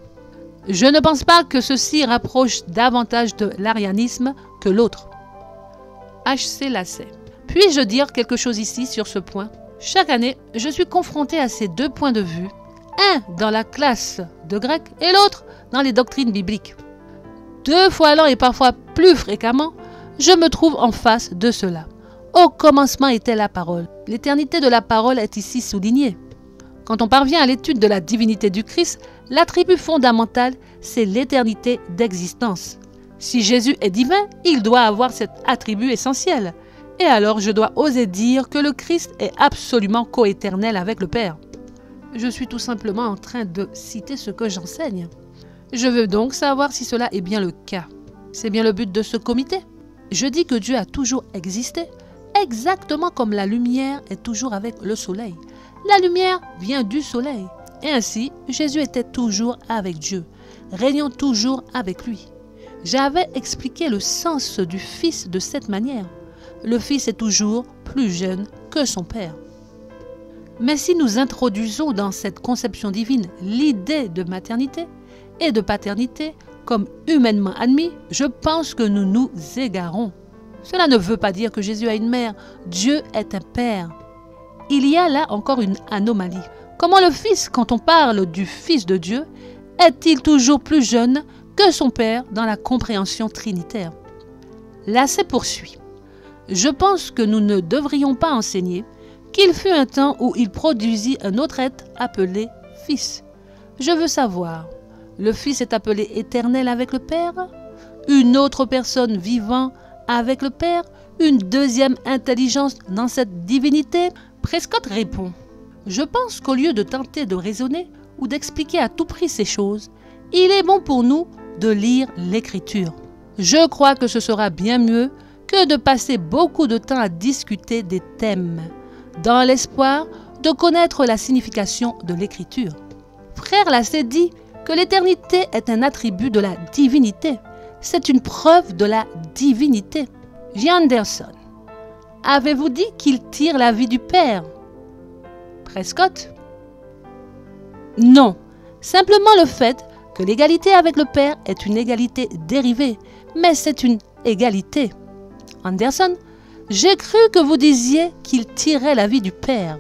Je ne pense pas que ceci rapproche davantage de l'arianisme que l'autre. H.C. Lacey. Puis-je dire quelque chose ici sur ce point? Chaque année, je suis confronté à ces deux points de vue, un dans la classe de grec et l'autre dans les doctrines bibliques. 2 fois l'an et parfois plus fréquemment, je me trouve en face de cela. Au commencement était la parole. L'éternité de la parole est ici soulignée. Quand on parvient à l'étude de la divinité du Christ, l'attribut fondamental, c'est l'éternité d'existence. Si Jésus est divin, il doit avoir cet attribut essentiel. Et alors je dois oser dire que le Christ est absolument coéternel avec le Père. Je suis tout simplement en train de citer ce que j'enseigne. Je veux donc savoir si cela est bien le cas. C'est bien le but de ce comité. Je dis que Dieu a toujours existé, exactement comme la lumière est toujours avec le soleil. La lumière vient du soleil. Et ainsi, Jésus était toujours avec Dieu, régnant toujours avec lui. J'avais expliqué le sens du Fils de cette manière. Le Fils est toujours plus jeune que son Père. Mais si nous introduisons dans cette conception divine l'idée de maternité et de paternité comme humainement admis, je pense que nous nous égarons. Cela ne veut pas dire que Jésus a une mère. Dieu est un Père. Il y a là encore une anomalie. Comment le Fils, quand on parle du Fils de Dieu, est-il toujours plus jeune que son Père dans la compréhension trinitaire? Lasset poursuit. Je pense que nous ne devrions pas enseigner qu'il fut un temps où il produisit un autre être appelé Fils. Je veux savoir, le Fils est appelé éternel avec le Père? Une autre personne vivant avec le Père? Une deuxième intelligence dans cette divinité? Prescott répond, je pense qu'au lieu de tenter de raisonner ou d'expliquer à tout prix ces choses, il est bon pour nous de lire l'Écriture. Je crois que ce sera bien mieux que de passer beaucoup de temps à discuter des thèmes, dans l'espoir de connaître la signification de l'Écriture. Frère Lasset dit que l'éternité est un attribut de la divinité. C'est une preuve de la divinité. J. Anderson, avez-vous dit qu'il tire la vie du Père? Prescott, non, simplement le fait que l'égalité avec le Père est une égalité dérivée, mais c'est une égalité. Anderson, j'ai cru que vous disiez qu'il tirait la vie du Père.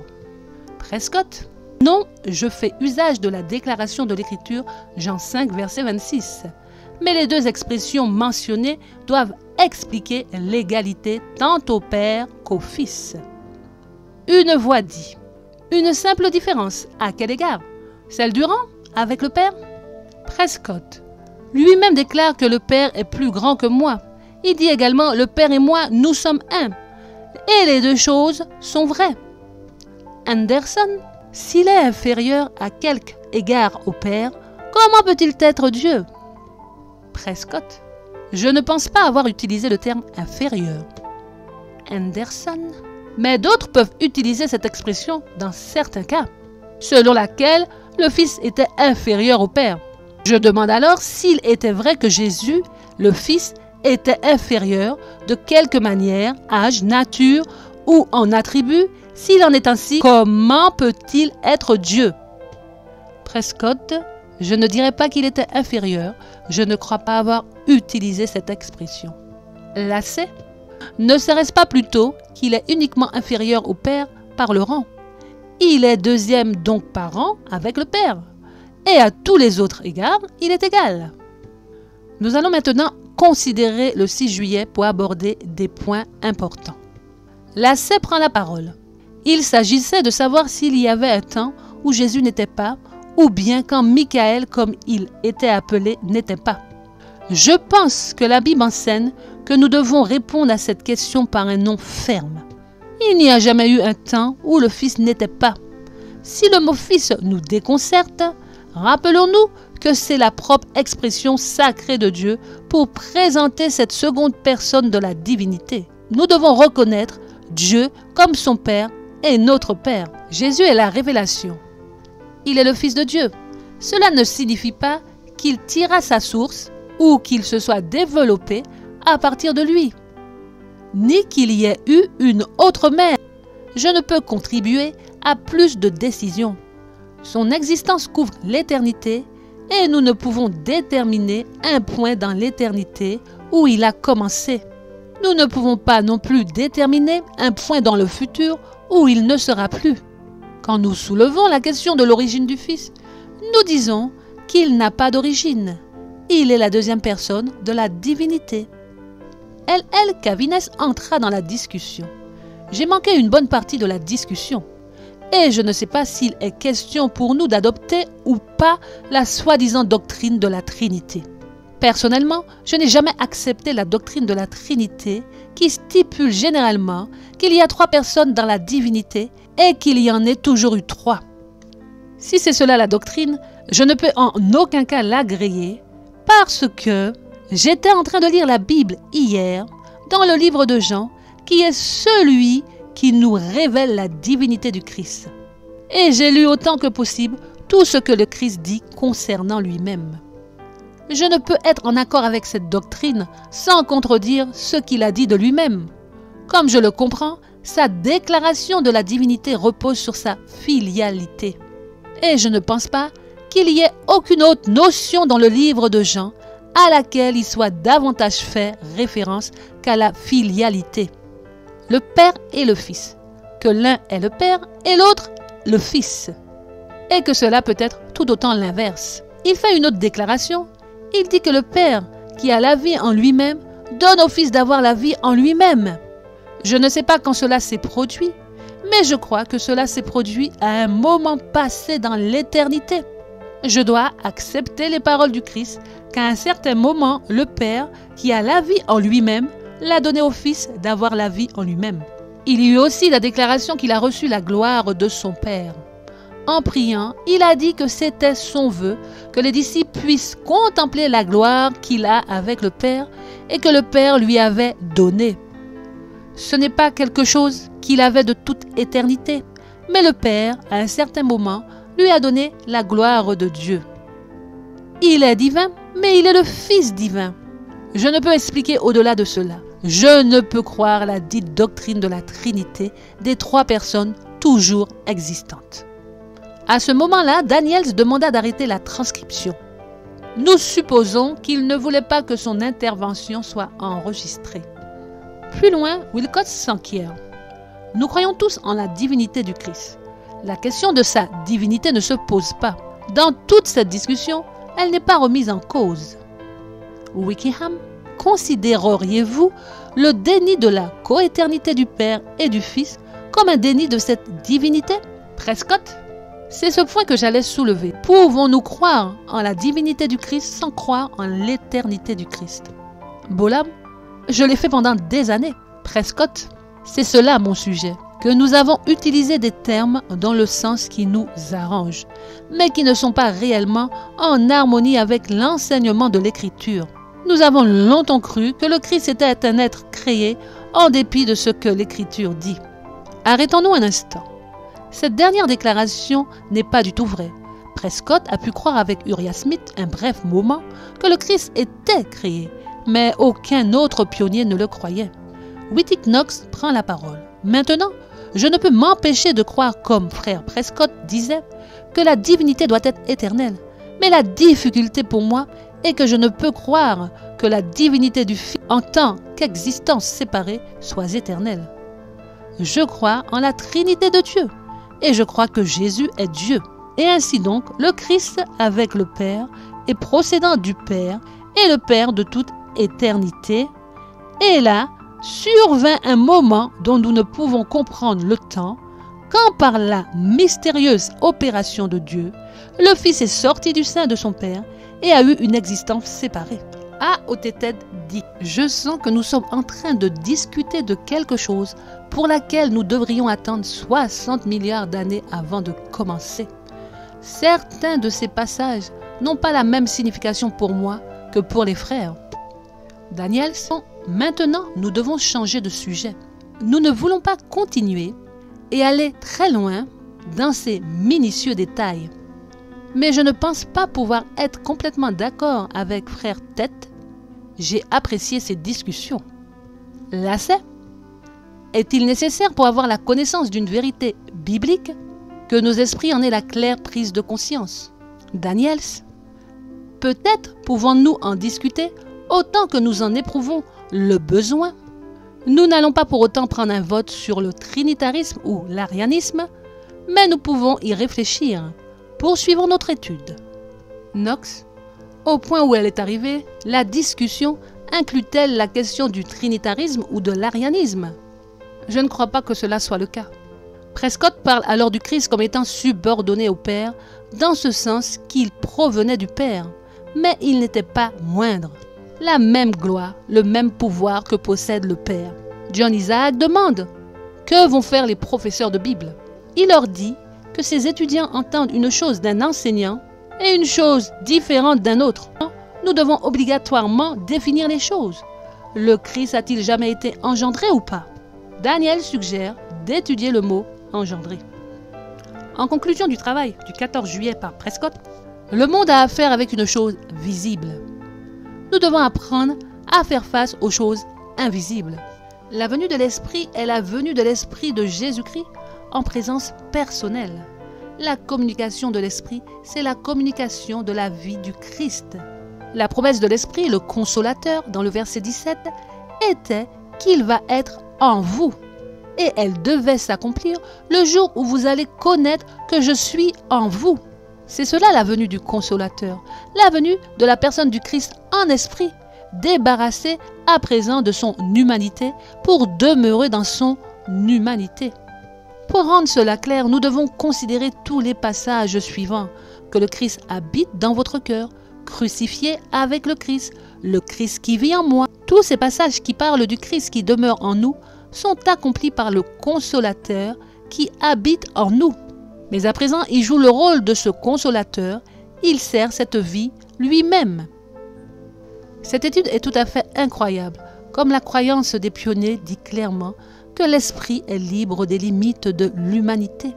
Prescott, non, je fais usage de la déclaration de l'Écriture, Jean 5, verset 26. Mais les deux expressions mentionnées doivent expliquer l'égalité tant au Père qu'au Fils. Une voix dit, une simple différence, à quel égard? Celle du rang avec le Père? Prescott, lui-même déclare que le Père est plus grand que moi. Il dit également, le Père et moi, nous sommes un. Et les deux choses sont vraies. Anderson, s'il est inférieur à quelque égard au Père, comment peut-il être Dieu? Prescott, je ne pense pas avoir utilisé le terme inférieur. Anderson, mais d'autres peuvent utiliser cette expression dans certains cas, selon laquelle le Fils était inférieur au Père. Je demande alors s'il était vrai que Jésus, le Fils, était inférieur de quelque manière, âge, nature ou en attribut. S'il en est ainsi, comment peut-il être Dieu? Prescott, je ne dirais pas qu'il était inférieur. Je ne crois pas avoir utilisé cette expression. Lasset, ne serait-ce pas plutôt qu'il est uniquement inférieur au Père par le rang? Il est deuxième donc par rang avec le Père. Et à tous les autres égards, il est égal. Nous allons maintenant considérer le 6 juillet pour aborder des points importants. Lasset prend la parole. Il s'agissait de savoir s'il y avait un temps où Jésus n'était pas, ou bien quand Michael, comme il était appelé, n'était pas. Je pense que la Bible enseigne que nous devons répondre à cette question par un nom ferme. Il n'y a jamais eu un temps où le Fils n'était pas. Si le mot Fils nous déconcerte, rappelons-nous que c'est la propre expression sacrée de Dieu pour présenter cette seconde personne de la divinité. Nous devons reconnaître Dieu comme son Père et notre Père. Jésus est la révélation. Il est le Fils de Dieu. Cela ne signifie pas qu'il tira sa source ou qu'il se soit développé à partir de lui, ni qu'il y ait eu une autre mère. Je ne peux contribuer à plus de décisions. Son existence couvre l'éternité et nous ne pouvons déterminer un point dans l'éternité où il a commencé. Nous ne pouvons pas non plus déterminer un point dans le futur où il ne sera plus. Quand nous soulevons la question de l'origine du Fils, nous disons qu'il n'a pas d'origine. Il est la deuxième personne de la divinité. L.L. Cavines entra dans la discussion. J'ai manqué une bonne partie de la discussion. Et je ne sais pas s'il est question pour nous d'adopter ou pas la soi-disant doctrine de la Trinité. Personnellement, je n'ai jamais accepté la doctrine de la Trinité qui stipule généralement qu'il y a 3 personnes dans la divinité et qu'il y en ait toujours eu 3. Si c'est cela la doctrine, je ne peux en aucun cas l'agréer parce que j'étais en train de lire la Bible hier dans le livre de Jean qui est celui qui nous révèle la divinité du Christ. Et j'ai lu autant que possible tout ce que le Christ dit concernant lui-même. Je ne peux être en accord avec cette doctrine sans contredire ce qu'il a dit de lui-même. Comme je le comprends, sa déclaration de la divinité repose sur sa filialité. Et je ne pense pas qu'il y ait aucune autre notion dans le livre de Jean à laquelle il soit davantage fait référence qu'à la filialité. Le Père et le Fils, que l'un est le Père et l'autre le Fils, et que cela peut être tout autant l'inverse. Il fait une autre déclaration. Il dit que le Père, qui a la vie en lui-même, donne au Fils d'avoir la vie en lui-même. Je ne sais pas quand cela s'est produit, mais je crois que cela s'est produit à un moment passé dans l'éternité. Je dois accepter les paroles du Christ qu'à un certain moment, le Père, qui a la vie en lui-même, l'a donné au Fils d'avoir la vie en lui-même. Il y eut aussi la déclaration qu'il a reçu la gloire de son Père. En priant, il a dit que c'était son vœu que les disciples puissent contempler la gloire qu'il a avec le Père et que le Père lui avait donnée. Ce n'est pas quelque chose qu'il avait de toute éternité, mais le Père, à un certain moment, lui a donné la gloire de Dieu. Il est divin, mais il est le Fils divin. Je ne peux expliquer au-delà de cela. Je ne peux croire la dite doctrine de la Trinité des trois personnes toujours existantes. À ce moment-là, Daniels demanda d'arrêter la transcription. Nous supposons qu'il ne voulait pas que son intervention soit enregistrée. Plus loin, Wilcox s'enquiert. Nous croyons tous en la divinité du Christ. La question de sa divinité ne se pose pas. Dans toute cette discussion, elle n'est pas remise en cause. Wickham, considéreriez-vous le déni de la coéternité du Père et du Fils comme un déni de cette divinité? Prescott, c'est ce point que j'allais soulever. Pouvons-nous croire en la divinité du Christ sans croire en l'éternité du Christ? Bolam, je l'ai fait pendant des années. Prescott, c'est cela mon sujet, que nous avons utilisé des termes dans le sens qui nous arrange, mais qui ne sont pas réellement en harmonie avec l'enseignement de l'Écriture. Nous avons longtemps cru que le Christ était un être créé en dépit de ce que l'Écriture dit. Arrêtons-nous un instant. Cette dernière déclaration n'est pas du tout vraie. Prescott a pu croire avec Uriah Smith un bref moment que le Christ était créé, mais aucun autre pionnier ne le croyait. Whittick Knox prend la parole. Maintenant, je ne peux m'empêcher de croire, comme frère Prescott disait, que la divinité doit être éternelle. Mais la difficulté pour moi est que je ne peux croire que la divinité du Fils, en tant qu'existence séparée, soit éternelle. Je crois en la Trinité de Dieu, et je crois que Jésus est Dieu. Et ainsi donc, le Christ avec le Père est procédant du Père et le Père de toute éternité. Et là, survint un moment dont nous ne pouvons comprendre le temps, quand par la mystérieuse opération de Dieu, le Fils est sorti du sein de son Père et a eu une existence séparée. A. Oteted dit « Je sens que nous sommes en train de discuter de quelque chose pour laquelle nous devrions attendre 60 milliards d'années avant de commencer. Certains de ces passages n'ont pas la même signification pour moi que pour les frères. » Daniels, maintenant nous devons changer de sujet. Nous ne voulons pas continuer et aller très loin dans ces minutieux détails. Mais je ne pense pas pouvoir être complètement d'accord avec frère Tête. J'ai apprécié ces discussions. Lasset, est-il nécessaire pour avoir la connaissance d'une vérité biblique que nos esprits en aient la claire prise de conscience? Daniels, peut-être pouvons-nous en discuter autant que nous en éprouvons le besoin. Nous n'allons pas pour autant prendre un vote sur le trinitarisme ou l'arianisme, mais nous pouvons y réfléchir. Poursuivons notre étude. Knox, au point où elle est arrivée, la discussion inclut-elle la question du trinitarisme ou de l'arianisme? Je ne crois pas que cela soit le cas. Prescott parle alors du Christ comme étant subordonné au Père, dans ce sens qu'il provenait du Père, mais il n'était pas moindre. La même gloire, le même pouvoir que possède le Père. John Isaac demande « Que vont faire les professeurs de Bible ?» Il leur dit que ses étudiants entendent une chose d'un enseignant et une chose différente d'un autre. Nous devons obligatoirement définir les choses. Le Christ a-t-il jamais été engendré ou pas? Daniel suggère d'étudier le mot « engendré ». En conclusion du travail du 14 juillet par Prescott, le monde a affaire avec une chose visible. nous devons apprendre à faire face aux choses invisibles. La venue de l'Esprit est la venue de l'Esprit de Jésus-Christ en présence personnelle. La communication de l'Esprit, c'est la communication de la vie du Christ. La promesse de l'Esprit, le Consolateur, dans le verset 17, était qu'il va être en vous. Et elle devait s'accomplir le jour où vous allez connaître que je suis en vous. C'est cela la venue du Consolateur, la venue de la personne du Christ en esprit, débarrassé à présent de son humanité pour demeurer dans son humanité. Pour rendre cela clair, nous devons considérer tous les passages suivants. Que le Christ habite dans votre cœur, crucifié avec le Christ qui vit en moi. Tous ces passages qui parlent du Christ qui demeure en nous sont accomplis par le Consolateur qui habite en nous. Mais à présent, il joue le rôle de ce Consolateur, il sert cette vie lui-même. Cette étude est tout à fait incroyable, comme la croyance des pionniers dit clairement que l'esprit est libre des limites de l'humanité.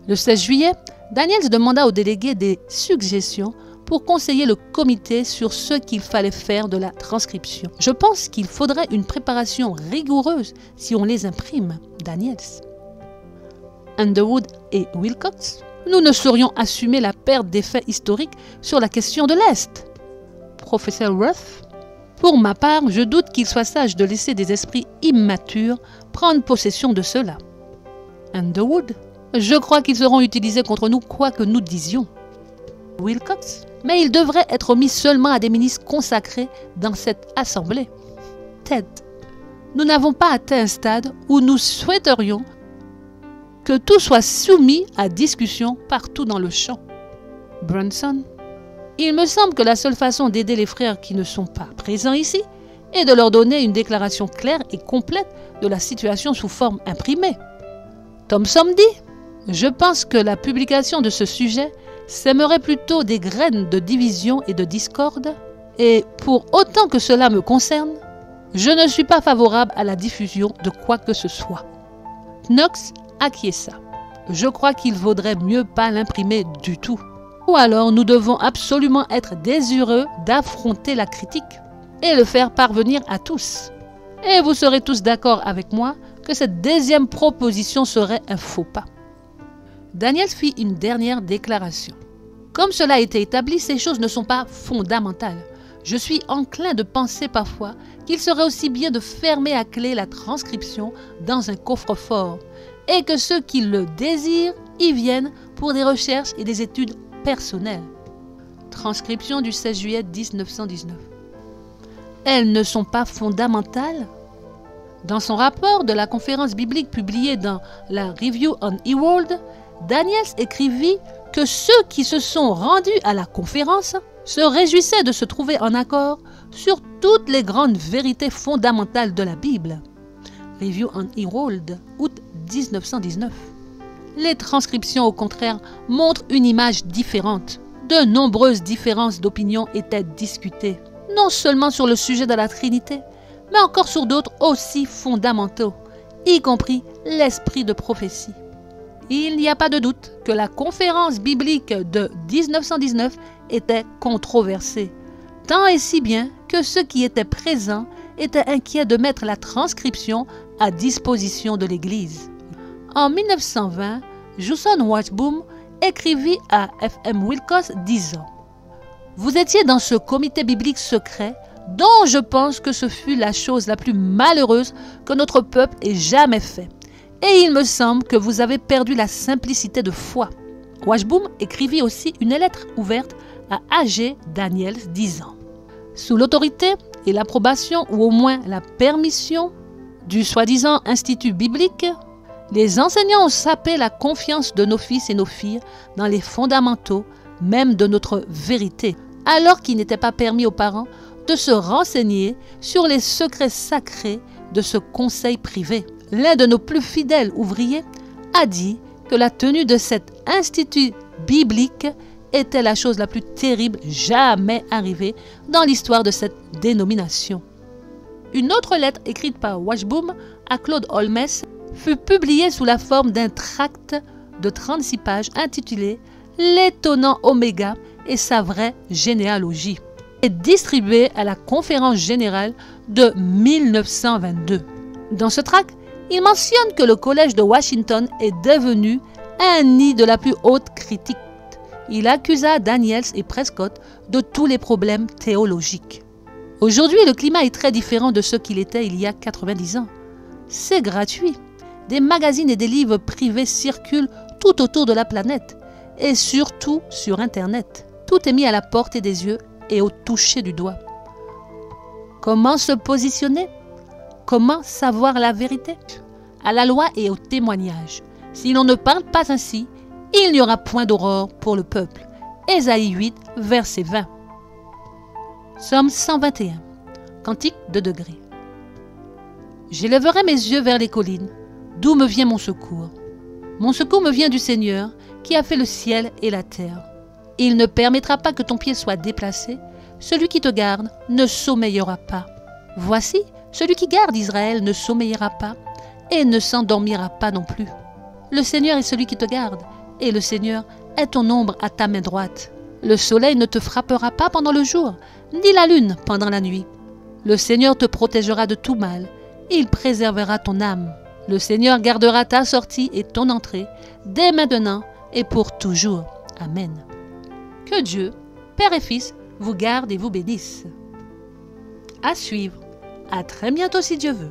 Le 16 juillet, Daniels demanda aux délégués des suggestions pour conseiller le comité sur ce qu'il fallait faire de la transcription. Je pense qu'il faudrait une préparation rigoureuse si on les imprime, Daniels. Underwood et Wilcox, nous ne saurions assumer la perte des faits historiques sur la question de l'Est. Professeur Roth, pour ma part, je doute qu'il soit sage de laisser des esprits immatures prendre possession de cela. Underwood, je crois qu'ils seront utilisés contre nous quoi que nous disions. Wilcox, mais ils devraient être mis seulement à des ministres consacrés dans cette assemblée. Ted, nous n'avons pas atteint un stade où nous souhaiterions que tout soit soumis à discussion partout dans le champ. Brunson, il me semble que la seule façon d'aider les frères qui ne sont pas présents ici est de leur donner une déclaration claire et complète de la situation sous forme imprimée. Thomson dit, je pense que la publication de ce sujet sèmerait plutôt des graines de division et de discorde, et pour autant que cela me concerne, je ne suis pas favorable à la diffusion de quoi que ce soit. Knox acquiesça. Je crois qu'il vaudrait mieux pas l'imprimer du tout. Ou alors nous devons absolument être désireux d'affronter la critique et le faire parvenir à tous. Et vous serez tous d'accord avec moi que cette deuxième proposition serait un faux pas. Daniels fit une dernière déclaration. Comme cela a été établi, ces choses ne sont pas fondamentales. Je suis enclin de penser parfois qu'il serait aussi bien de fermer à clé la transcription dans un coffre-fort et que ceux qui le désirent y viennent pour des recherches et des études personnelles. Transcription du 16 juillet 1919. Elles ne sont pas fondamentales. Dans son rapport de la conférence biblique publiée dans la Review on eWorld, Daniels écrivit que ceux qui se sont rendus à la conférence se réjouissaient de se trouver en accord sur toutes les grandes vérités fondamentales de la Bible. Review on eWorld, août 1919. Les transcriptions, au contraire, montrent une image différente. De nombreuses différences d'opinion étaient discutées, non seulement sur le sujet de la Trinité, mais encore sur d'autres aussi fondamentaux, y compris l'esprit de prophétie. Il n'y a pas de doute que la conférence biblique de 1919 était controversée, tant et si bien que ceux qui étaient présents étaient inquiets de mettre la transcription à disposition de l'Église. En 1920, Juson Washboom écrivit à F.M. Wilcox disant « Vous étiez dans ce comité biblique secret dont je pense que ce fut la chose la plus malheureuse que notre peuple ait jamais fait. Et il me semble que vous avez perdu la simplicité de foi. » Washboom écrivit aussi une lettre ouverte à A.G. Daniels disant « Sous l'autorité et l'approbation ou au moins la permission du soi-disant institut biblique, les enseignants ont sapé la confiance de nos fils et nos filles dans les fondamentaux même de notre vérité, alors qu'il n'était pas permis aux parents de se renseigner sur les secrets sacrés de ce conseil privé. L'un de nos plus fidèles ouvriers a dit que la tenue de cet institut biblique était la chose la plus terrible jamais arrivée dans l'histoire de cette dénomination. Une autre lettre écrite par Washboom à Claude Holmes fut publiée sous la forme d'un tract de 36 pages intitulé « L'étonnant Oméga et sa vraie généalogie ». est distribué à la conférence générale de 1922. Dans ce tract, il mentionne que le collège de Washington est devenu un nid de la plus haute critique. Il accusa Daniels et Prescott de tous les problèmes théologiques. Aujourd'hui, le climat est très différent de ce qu'il était il y a 90 ans. C'est gratuit. Des magazines et des livres privés circulent tout autour de la planète et surtout sur Internet. Tout est mis à la portée des yeux et au toucher du doigt. Comment se positionner? Comment savoir la vérité? À la loi et au témoignage. Si l'on ne parle pas ainsi, il n'y aura point d'aurore pour le peuple. Ésaïe 8, verset 20. Psaume 121. Cantique de degrés. J'élèverai mes yeux vers les collines, d'où me vient mon secours. Mon secours me vient du Seigneur, qui a fait le ciel et la terre. Il ne permettra pas que ton pied soit déplacé. Celui qui te garde ne sommeillera pas. Voici, celui qui garde Israël ne sommeillera pas et ne s'endormira pas non plus. Le Seigneur est celui qui te garde, et le Seigneur est ton ombre à ta main droite. Le soleil ne te frappera pas pendant le jour, ni la lune pendant la nuit. Le Seigneur te protégera de tout mal, il préservera ton âme. Le Seigneur gardera ta sortie et ton entrée, dès maintenant et pour toujours. Amen. Que Dieu, Père et Fils, vous garde et vous bénisse. À suivre. À très bientôt si Dieu veut.